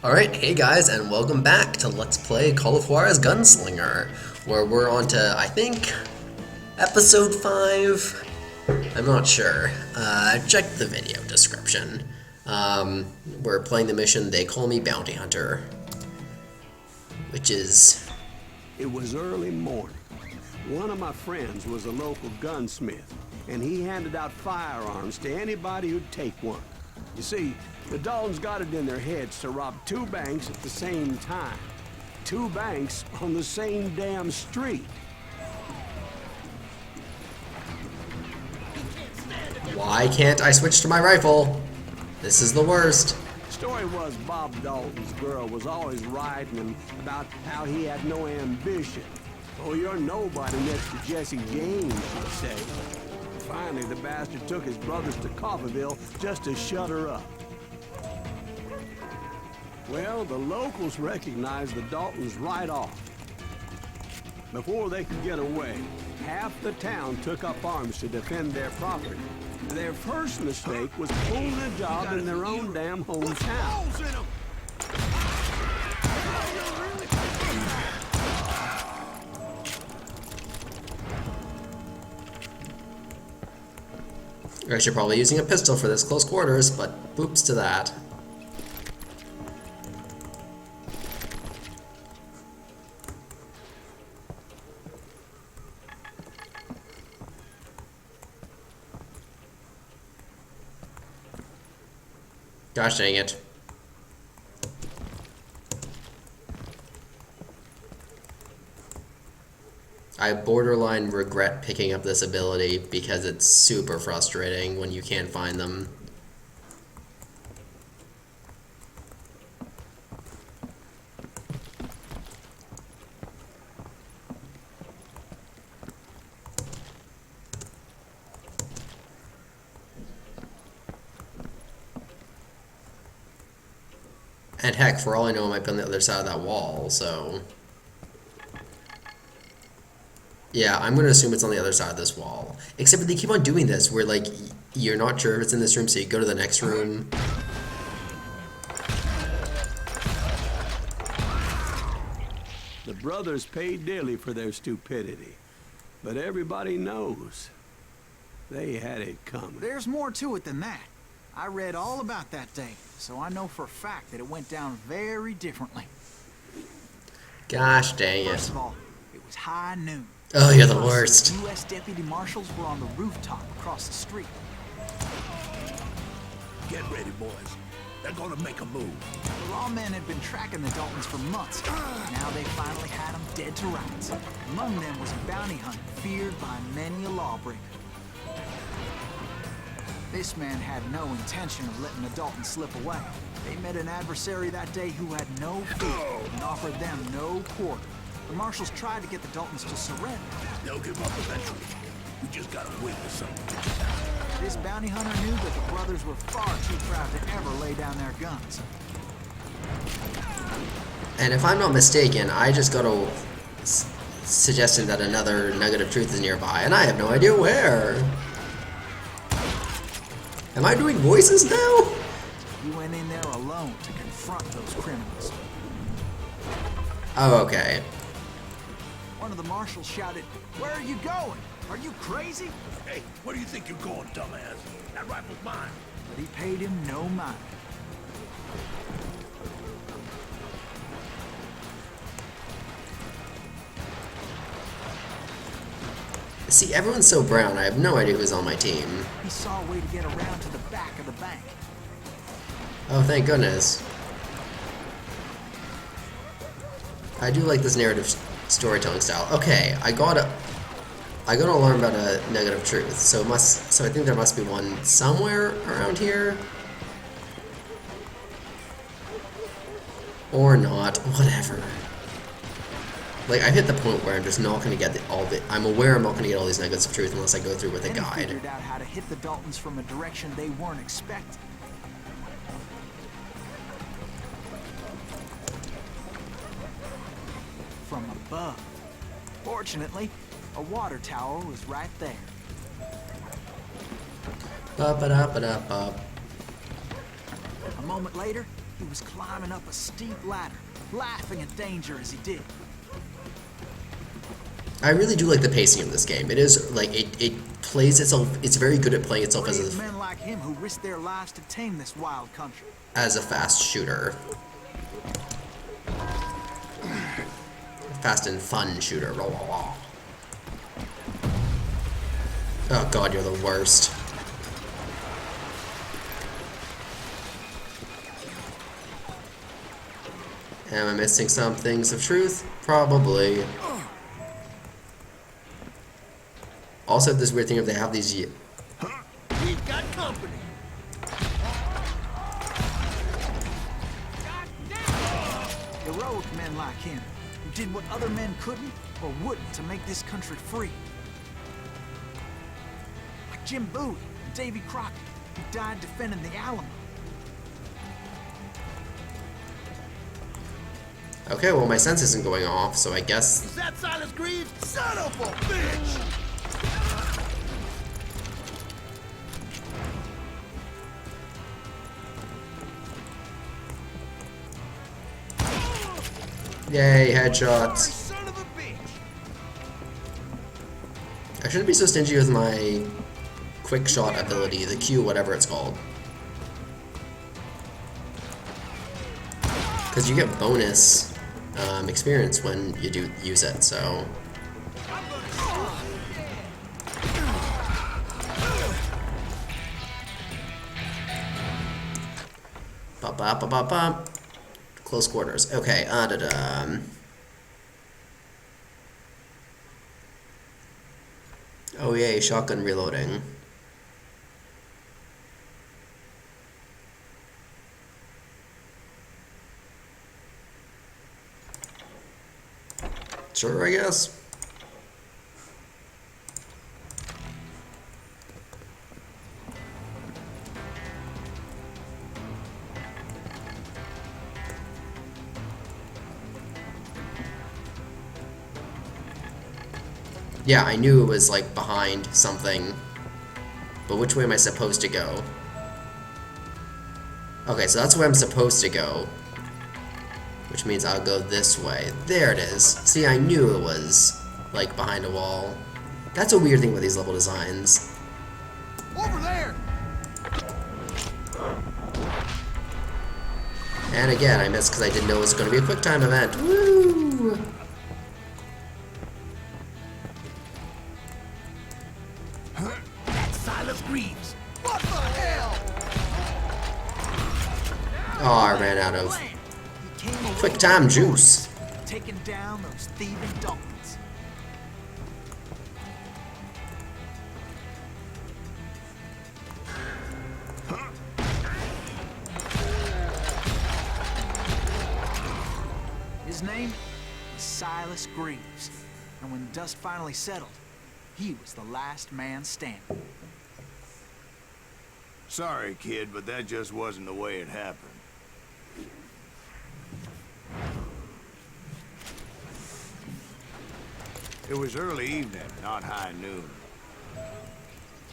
Alright, hey guys, and welcome back to Let's Play Call of Juarez Gunslinger, where we're on to, I think, episode 5? I'm not sure. Check the video description. We're playing the mission They Call Me Bounty Hunter, which is... It was early morning. One of my friends was a local gunsmith, and he handed out firearms to anybody who'd take one. You see, the Daltons got it in their heads to rob 2 banks at the same time. 2 banks on the same damn street. Why can't I switch to my rifle? This is the worst. Story was Bob Dalton's girl was always writing him about how he had no ambition. Oh, you're nobody next to Jesse James, she'd say. Finally, the bastard took his brothers to Coffeyville just to shut her up. Well, the locals recognized the Daltons right off. Before they could get away, half the town took up arms to defend their property. Their first mistake was pulling a job in their own damn hometown. I should probably using a pistol for this close quarters, but boops to that. Gosh dang it. I borderline regret picking up this ability because it's super frustrating when you can't find them. And heck, for all I know, I might be on the other side of that wall, so... Yeah, I'm going to assume it's on the other side of this wall. Except they keep on doing this, where, like, you're not sure if it's in this room, so you go to the next room. The brothers paid dearly for their stupidity. But everybody knows they had it coming. There's more to it than that. I read all about that day, so I know for a fact that it went down very differently. Gosh dang First it. of all, it was high noon. Oh, you're the worst. U.S. deputy marshals were on the rooftop across the street. Get ready, boys. They're gonna make a move. The lawmen had been tracking the Daltons for months. Now they finally had them dead to rights. Among them was a bounty hunter feared by many a lawbreaker. This man had no intention of letting the Daltons slip away. They met an adversary that day who had no fear and offered them no quarter. The marshals tried to get the Daltons to surrender. They'll give up eventually. We just gotta wait for something. This bounty hunter knew that the brothers were far too proud to ever lay down their guns. And if I'm not mistaken, I just got a suggestion that another nugget of truth is nearby, and I have no idea where. Am I doing voices now? You went in there alone to confront those criminals. Oh, okay. One of the marshals shouted, "Where are you going? Are you crazy?" Hey, where do you think you're going, dumbass? That rifle's mine. But he paid him no mind. See, everyone's so brown, I have no idea who's on my team. He saw a way to get around to the back of the bank. Oh, thank goodness. I do like this narrative storytelling style. Okay, I got an alarm about a nugget of truth, so I think there must be one somewhere around here. Or not, whatever. Like, I've hit the point where I'm just not going to get I'm aware I'm not going to get all these nuggets of truth unless I go through with a Then he guide. figured out how to hit the Daltons from a direction they weren't expecting. From above. Fortunately, a water tower was right there. Ba-ba-da-ba-da-ba. A moment later, He was climbing up a steep ladder, laughing at danger as he did. I really do like the pacing of this game. It is like it plays itself. It's very good at playing itself Brave as men like him who risked their lives to tame this wild country. a fast shooter, fast and fun shooter. Oh God, you're the worst. Am I missing some things of truth? Probably. Also, this weird thing of they have these. We've got company. Heroic men like him, who did what other men couldn't or wouldn't to make this country free. Like Jim Bowie and Davy Crockett, who died defending the Alamo. Okay, well my sense isn't going off, so I guess. Is that Silas Greaves? Son of a bitch! Yay, headshots. Son of a bitch! I shouldn't be so stingy with my quick shot ability, the Q, whatever it's called. Because you get bonus experience when you do use it, so. Bop, bop, bop, bop, bop. Close quarters. Okay, da-da. Oh yay, shotgun reloading. Sure, I guess. Yeah, I knew it was like behind something. But which way am I supposed to go? Okay, so that's where I'm supposed to go. Which means I'll go this way. There it is. See, I knew it was like behind a wall. That's a weird thing with these level designs. Over there! And again, I missed because I didn't know it was going to be a quick time event. Woo! That's Silas Greaves! What the hell? Oh, I ran out of He came away quick time juice. taking down those thieving Daltons. His name was Silas Greaves, and when dust finally settled, he was the last man standing. Sorry, kid, but that just wasn't the way it happened. It was early evening, not high noon.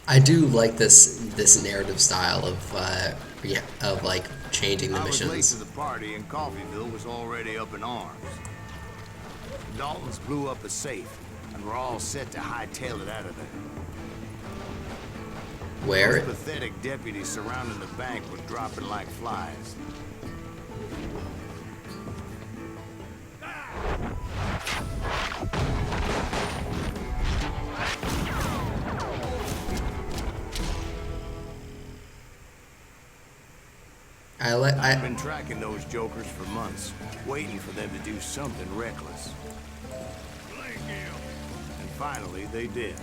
I do like this narrative style of like changing the I was late missions. to the party and Coffeeville was already up in arms. The Daltons blew up a safe and were all set to hightail it out of there. Where? Those pathetic deputies surrounding the bank were dropping like flies. I've been tracking those jokers for months, waiting for them to do something reckless. And finally, they did.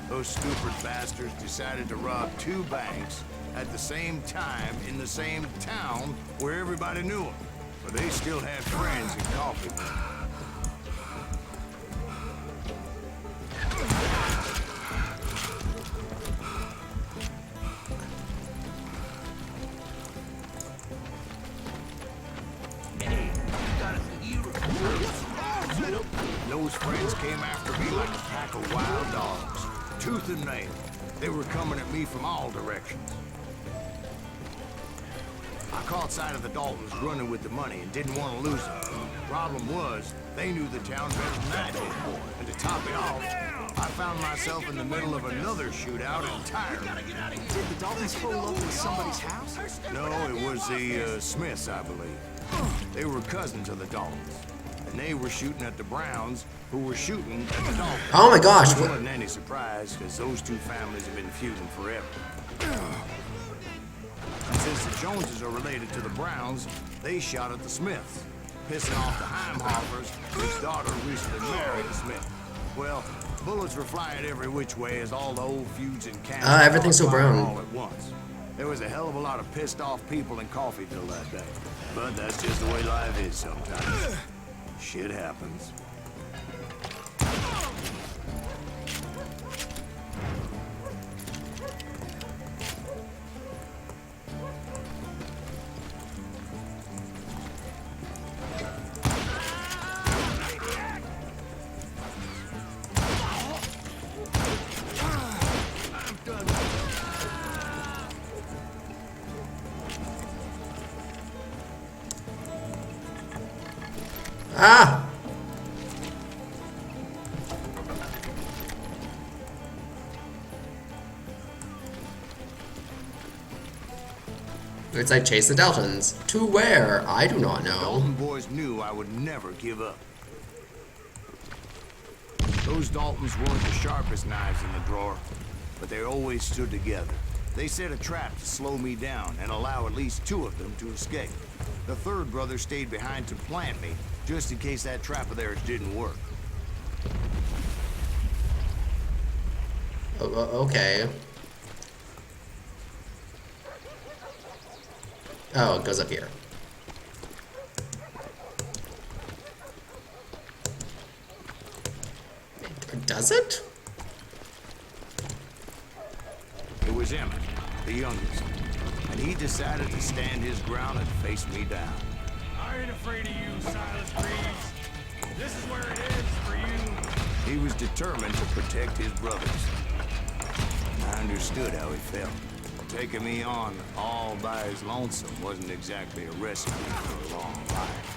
Those stupid bastards decided to rob 2 banks at the same time in the same town where everybody knew them. But they still had friends in Coffee. Those friends came after me like a pack of wild dogs, tooth and nail. They were coming at me from all directions. I caught sight of the Daltons running with the money and didn't want to lose them. Problem was, they knew the town better than I did. And to top it off, I found myself in the middle of another shootout entirely. Did the Daltons pull up in somebody's house? No, it was the Smiths, I believe. They were cousins of the Daltons. And they were shooting at the Browns, who were shooting at the Daltons. Oh my gosh! It wasn't any surprise, because those two families have been feuding forever. And since the Joneses are related to the Browns, they shot at the Smiths, pissing off the Heimhoffers, whose daughter recently married a Smith. Well, bullets were flying every which way as all the old feuds in Canada. Everything's so brown. All at once. There was a hell of a lot of pissed off people in Coffeeville that day. But that's just the way life is sometimes. Shit happens. Ah! It's like chase the Daltons. To where? I do not know. Dalton boys knew I would never give up. Those Daltons weren't the sharpest knives in the drawer, but they always stood together. They set a trap to slow me down and allow at least two of them to escape. The third brother stayed behind to plant me, just in case that trap of theirs didn't work. Okay. Oh, it goes up here. Does it? It was Emmett, the youngest, and he decided to stand his ground and face me down. I ain't afraid of you, Silas Reeves. This is where it ends for you. He was determined to protect his brothers. I understood how he felt. Taking me on all by his lonesome wasn't exactly a recipe for a long life.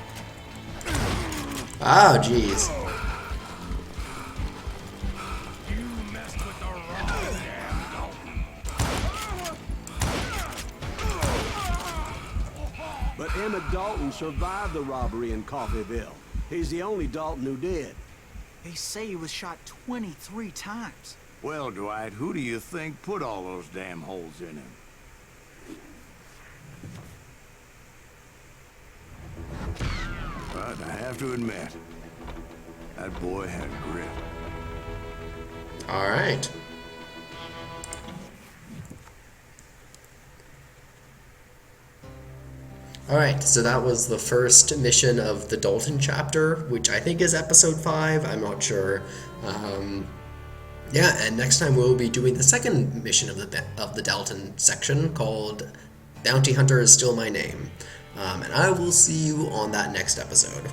Oh, jeez. You messed with the wrong damn Dalton. But Emmett Dalton survived the robbery in Coffeeville. He's the only Dalton who did. They say he was shot 23 times. Well, Dwight, who do you think put all those damn holes in him? But I have to admit, that boy had grit. All right. Alright, so that was the first mission of the Dalton chapter, which I think is episode 5, I'm not sure. Yeah, and next time we'll be doing the second mission of the Dalton section called Bounty Hunter is Still My Name. And I will see you on that next episode.